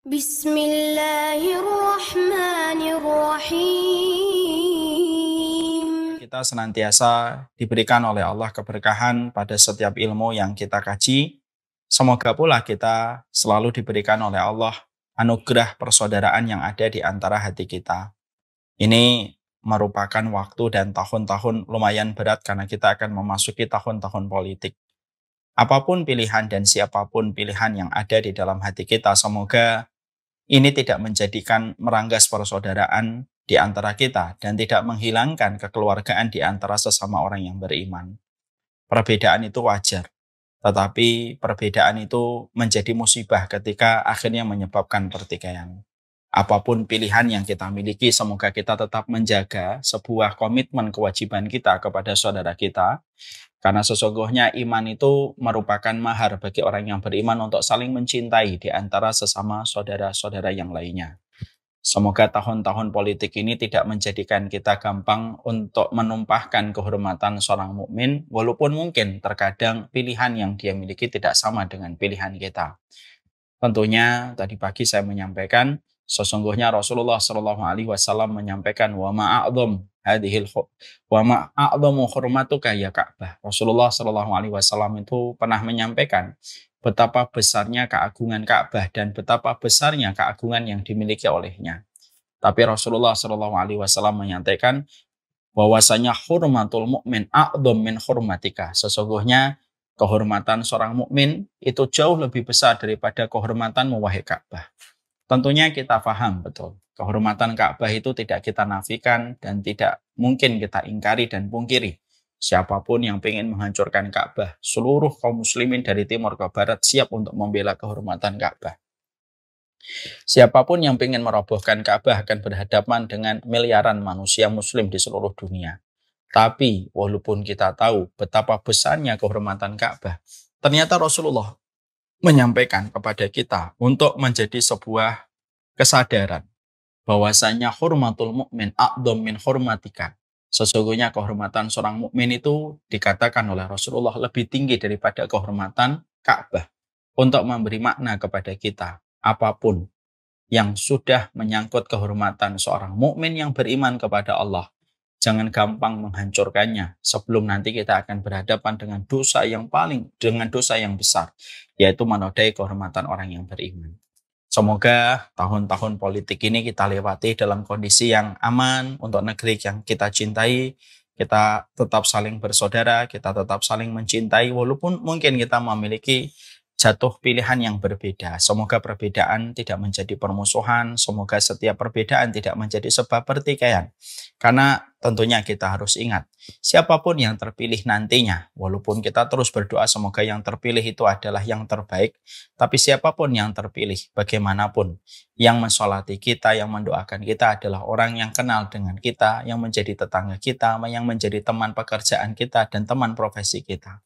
Bismillahirrahmanirrahim. Kita senantiasa diberikan oleh Allah keberkahan pada setiap ilmu yang kita kaji. Semoga pula kita selalu diberikan oleh Allah anugerah persaudaraan yang ada di antara hati kita. Ini merupakan waktu dan tahun-tahun lumayan berat karena kita akan memasuki tahun-tahun politik. Apapun pilihan dan siapapun pilihan yang ada di dalam hati kita, semoga ini tidak menjadikan meranggas persaudaraan di antara kita dan tidak menghilangkan kekeluargaan di antara sesama orang yang beriman. Perbedaan itu wajar, tetapi perbedaan itu menjadi musibah ketika akhirnya menyebabkan pertikaian. Apapun pilihan yang kita miliki, semoga kita tetap menjaga sebuah komitmen kewajiban kita kepada saudara kita. Karena sesungguhnya iman itu merupakan mahar bagi orang yang beriman untuk saling mencintai di antara sesama saudara-saudara yang lainnya. Semoga tahun-tahun politik ini tidak menjadikan kita gampang untuk menumpahkan kehormatan seorang mukmin, walaupun mungkin terkadang pilihan yang dia miliki tidak sama dengan pilihan kita. Tentunya tadi pagi saya menyampaikan, sesungguhnya Rasulullah SAW menyampaikan wa ma'a'dhamu hurmatuka ya Ka'bah. Rasulullah SAW itu pernah menyampaikan betapa besarnya keagungan Ka'bah dan betapa besarnya keagungan yang dimiliki olehnya. Tapi Rasulullah SAW menyampaikan bahwasanya hurmatul mukmin a'dham min hurmatika. Sesungguhnya kehormatan seorang mukmin itu jauh lebih besar daripada kehormatan wahai Ka'bah. Tentunya kita paham betul, kehormatan Ka'bah itu tidak kita nafikan dan tidak mungkin kita ingkari dan pungkiri. Siapapun yang ingin menghancurkan Ka'bah, seluruh kaum muslimin dari timur ke barat siap untuk membela kehormatan Ka'bah. Siapapun yang ingin merobohkan Ka'bah akan berhadapan dengan miliaran manusia muslim di seluruh dunia. Tapi walaupun kita tahu betapa besarnya kehormatan Ka'bah, ternyata Rasulullah menyampaikan kepada kita untuk menjadi sebuah kesadaran bahwasanya hurmatul mukmin a'dham min hurmatika. Sesungguhnya kehormatan seorang mukmin itu dikatakan oleh Rasulullah lebih tinggi daripada kehormatan Ka'bah. Untuk memberi makna kepada kita, apapun yang sudah menyangkut kehormatan seorang mukmin yang beriman kepada Allah, jangan gampang menghancurkannya sebelum nanti kita akan berhadapan dengan dosa yang besar, yaitu menodai kehormatan orang yang beriman. Semoga tahun-tahun politik ini kita lewati dalam kondisi yang aman untuk negeri yang kita cintai. Kita tetap saling bersaudara, kita tetap saling mencintai walaupun mungkin kita memiliki jatuh pilihan yang berbeda. Semoga perbedaan tidak menjadi permusuhan, semoga setiap perbedaan tidak menjadi sebab pertikaian. Karena tentunya kita harus ingat, siapapun yang terpilih nantinya, walaupun kita terus berdoa semoga yang terpilih itu adalah yang terbaik, tapi siapapun yang terpilih, bagaimanapun, yang mensolati kita, yang mendoakan kita adalah orang yang kenal dengan kita, yang menjadi tetangga kita, yang menjadi teman pekerjaan kita, dan teman profesi kita.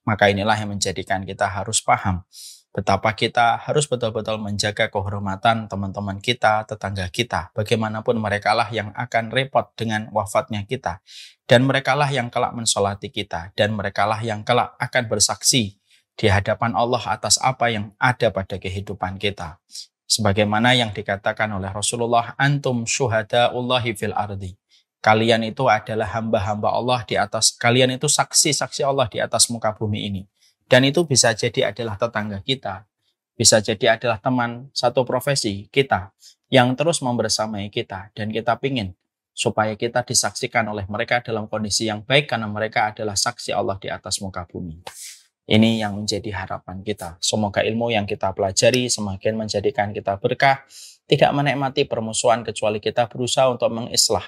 Maka inilah yang menjadikan kita harus paham betapa kita harus betul-betul menjaga kehormatan teman-teman kita, tetangga kita. Bagaimanapun merekalah yang akan repot dengan wafatnya kita. Dan merekalah yang kelak mensolati kita. Dan merekalah yang kelak akan bersaksi di hadapan Allah atas apa yang ada pada kehidupan kita. Sebagaimana yang dikatakan oleh Rasulullah, antum syuhadaullahi fil ardi. Kalian itu adalah hamba-hamba Allah di atas, kalian itu saksi-saksi Allah di atas muka bumi ini. Dan itu bisa jadi adalah tetangga kita, bisa jadi adalah teman satu profesi kita yang terus membersamai kita. Dan kita ingin supaya kita disaksikan oleh mereka dalam kondisi yang baik karena mereka adalah saksi Allah di atas muka bumi. Ini yang menjadi harapan kita. Semoga ilmu yang kita pelajari semakin menjadikan kita berkah, tidak menikmati permusuhan kecuali kita berusaha untuk mengislah.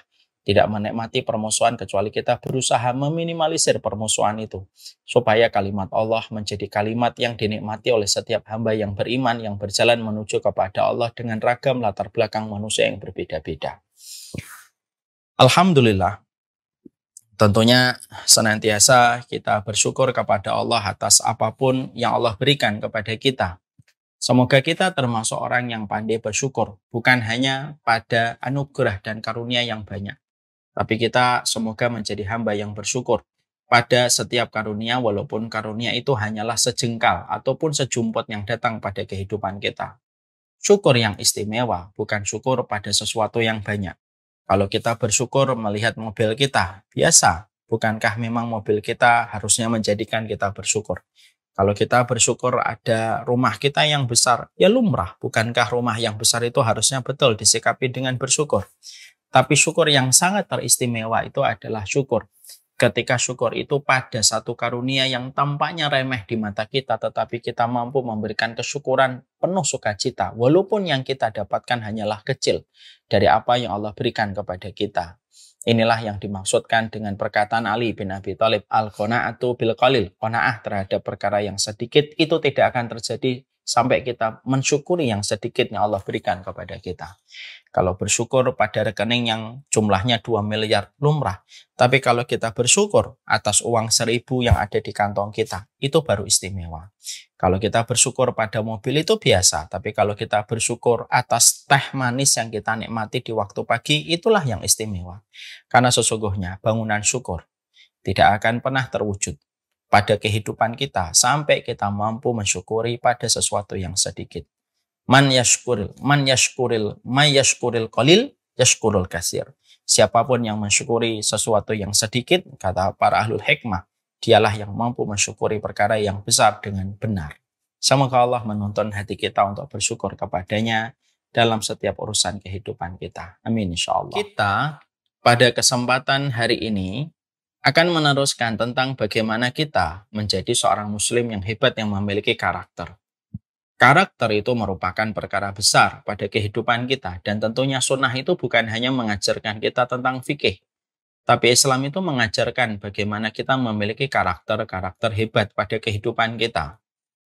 Tidak menikmati permusuhan kecuali kita berusaha meminimalisir permusuhan itu. Supaya kalimat Allah menjadi kalimat yang dinikmati oleh setiap hamba yang beriman, yang berjalan menuju kepada Allah dengan ragam latar belakang manusia yang berbeda-beda. Alhamdulillah, tentunya senantiasa kita bersyukur kepada Allah atas apapun yang Allah berikan kepada kita. Semoga kita termasuk orang yang pandai bersyukur, bukan hanya pada anugerah dan karunia yang banyak. Tapi kita semoga menjadi hamba yang bersyukur pada setiap karunia, walaupun karunia itu hanyalah sejengkal ataupun sejumput yang datang pada kehidupan kita. syukur yang istimewa, bukan syukur pada sesuatu yang banyak. Kalau kita bersyukur melihat mobil kita, biasa. Bukankah memang mobil kita harusnya menjadikan kita bersyukur? Kalau kita bersyukur ada rumah kita yang besar, ya lumrah. Bukankah rumah yang besar itu harusnya betul disikapi dengan bersyukur? Tapi syukur yang sangat teristimewa itu adalah syukur. Ketika syukur itu pada satu karunia yang tampaknya remeh di mata kita, tetapi kita mampu memberikan kesyukuran penuh sukacita, walaupun yang kita dapatkan hanyalah kecil dari apa yang Allah berikan kepada kita. Inilah yang dimaksudkan dengan perkataan Ali bin Abi Thalib, al-qana'atu bil qalil. Qanaah terhadap perkara yang sedikit itu tidak akan terjadi sampai kita mensyukuri yang sedikit yang Allah berikan kepada kita. Kalau bersyukur pada rekening yang jumlahnya 2 miliar lumrah. Tapi kalau kita bersyukur atas uang 1.000 yang ada di kantong kita, itu baru istimewa. Kalau kita bersyukur pada mobil itu biasa. Tapi kalau kita bersyukur atas teh manis yang kita nikmati di waktu pagi, itulah yang istimewa. Karena sesungguhnya bangunan syukur tidak akan pernah terwujud pada kehidupan kita sampai kita mampu mensyukuri pada sesuatu yang sedikit. Man yashkuril qalil yashkurul katsir. Siapapun yang mensyukuri sesuatu yang sedikit, kata para ahlul hikmah, dialah yang mampu mensyukuri perkara yang besar dengan benar. Semoga Allah menuntun hati kita untuk bersyukur kepadanya dalam setiap urusan kehidupan kita. Amin insyaallah. Kita pada kesempatan hari ini akan meneruskan tentang bagaimana kita menjadi seorang muslim yang hebat yang memiliki karakter. Karakter itu merupakan perkara besar pada kehidupan kita, dan tentunya sunnah itu bukan hanya mengajarkan kita tentang fikih, tapi Islam itu mengajarkan bagaimana kita memiliki karakter-karakter hebat pada kehidupan kita.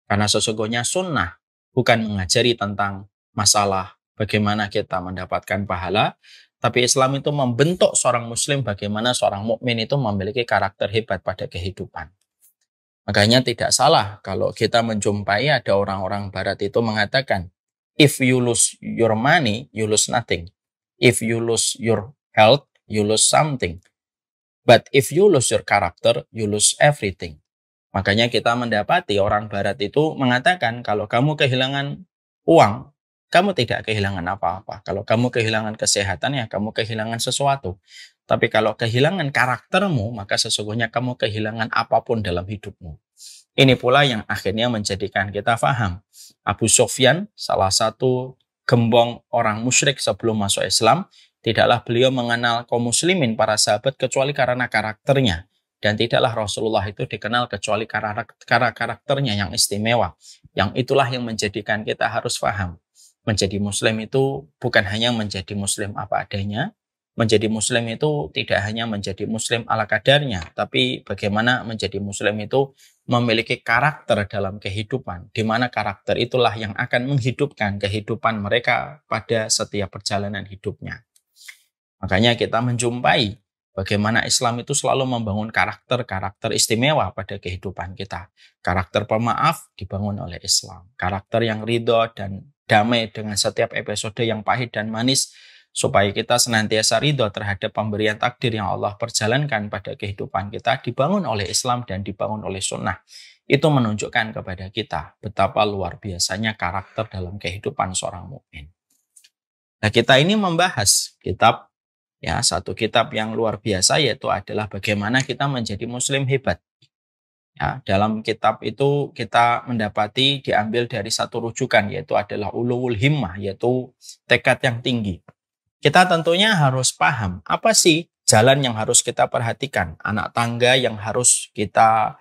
Karena sesungguhnya sunnah bukan mengajari tentang masalah bagaimana kita mendapatkan pahala, tapi Islam itu membentuk seorang muslim bagaimana seorang mukmin itu memiliki karakter hebat pada kehidupan. Makanya tidak salah kalau kita menjumpai ada orang-orang barat itu mengatakan, if you lose your money, you lose nothing. If you lose your health, you lose something. But if you lose your character, you lose everything. Makanya kita mendapati orang barat itu mengatakan kalau kamu kehilangan uang, kamu tidak kehilangan apa-apa. Kalau kamu kehilangan kesehatan, ya kamu kehilangan sesuatu. Tapi kalau kehilangan karaktermu, maka sesungguhnya kamu kehilangan apapun dalam hidupmu. Ini pula yang akhirnya menjadikan kita faham. Abu Sufyan, salah satu gembong orang musyrik sebelum masuk Islam, tidaklah beliau mengenal kaum muslimin, para sahabat, kecuali karena karakternya. Dan tidaklah Rasulullah itu dikenal kecuali karena karakternya yang istimewa. Yang itulah yang menjadikan kita harus faham. Menjadi muslim itu bukan hanya menjadi muslim apa adanya. Menjadi muslim itu tidak hanya menjadi muslim ala kadarnya, tapi bagaimana menjadi muslim itu memiliki karakter dalam kehidupan, di mana karakter itulah yang akan menghidupkan kehidupan mereka pada setiap perjalanan hidupnya. Makanya kita menjumpai bagaimana Islam itu selalu membangun karakter-karakter istimewa pada kehidupan kita. Karakter pemaaf dibangun oleh Islam. Karakter yang ridho dan damai dengan setiap episode yang pahit dan manis, supaya kita senantiasa ridho terhadap pemberian takdir yang Allah perjalankan pada kehidupan kita, dibangun oleh Islam dan dibangun oleh sunnah. Itu menunjukkan kepada kita betapa luar biasanya karakter dalam kehidupan seorang mukmin. Nah, kita ini membahas kitab, ya, satu kitab yang luar biasa, yaitu adalah bagaimana kita menjadi muslim hebat. Ya, dalam kitab itu kita mendapati diambil dari satu rujukan, yaitu adalah ulul himmah, yaitu tekad yang tinggi. Kita tentunya harus paham apa sih jalan yang harus kita perhatikan, anak tangga yang harus kita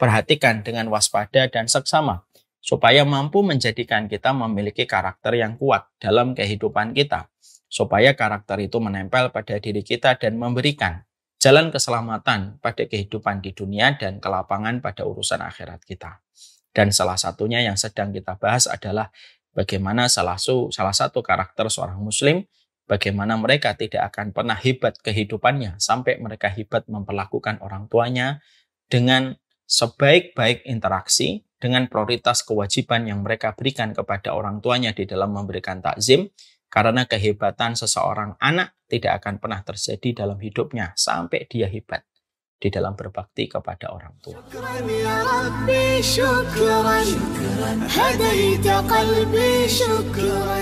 perhatikan dengan waspada dan seksama, supaya mampu menjadikan kita memiliki karakter yang kuat dalam kehidupan kita, supaya karakter itu menempel pada diri kita dan memberikan jalan keselamatan pada kehidupan di dunia dan kelapangan pada urusan akhirat kita. Dan salah satunya yang sedang kita bahas adalah bagaimana salah satu karakter seorang muslim, bagaimana mereka tidak akan pernah hebat kehidupannya sampai mereka hebat memperlakukan orang tuanya dengan sebaik-baik interaksi, dengan prioritas kewajiban yang mereka berikan kepada orang tuanya di dalam memberikan takzim, karena kehebatan seseorang anak tidak akan pernah terjadi dalam hidupnya sampai dia hebat di dalam berbakti kepada orang tua. Syukran ya Rabbi, syukran, hadaita qalbi, syukran.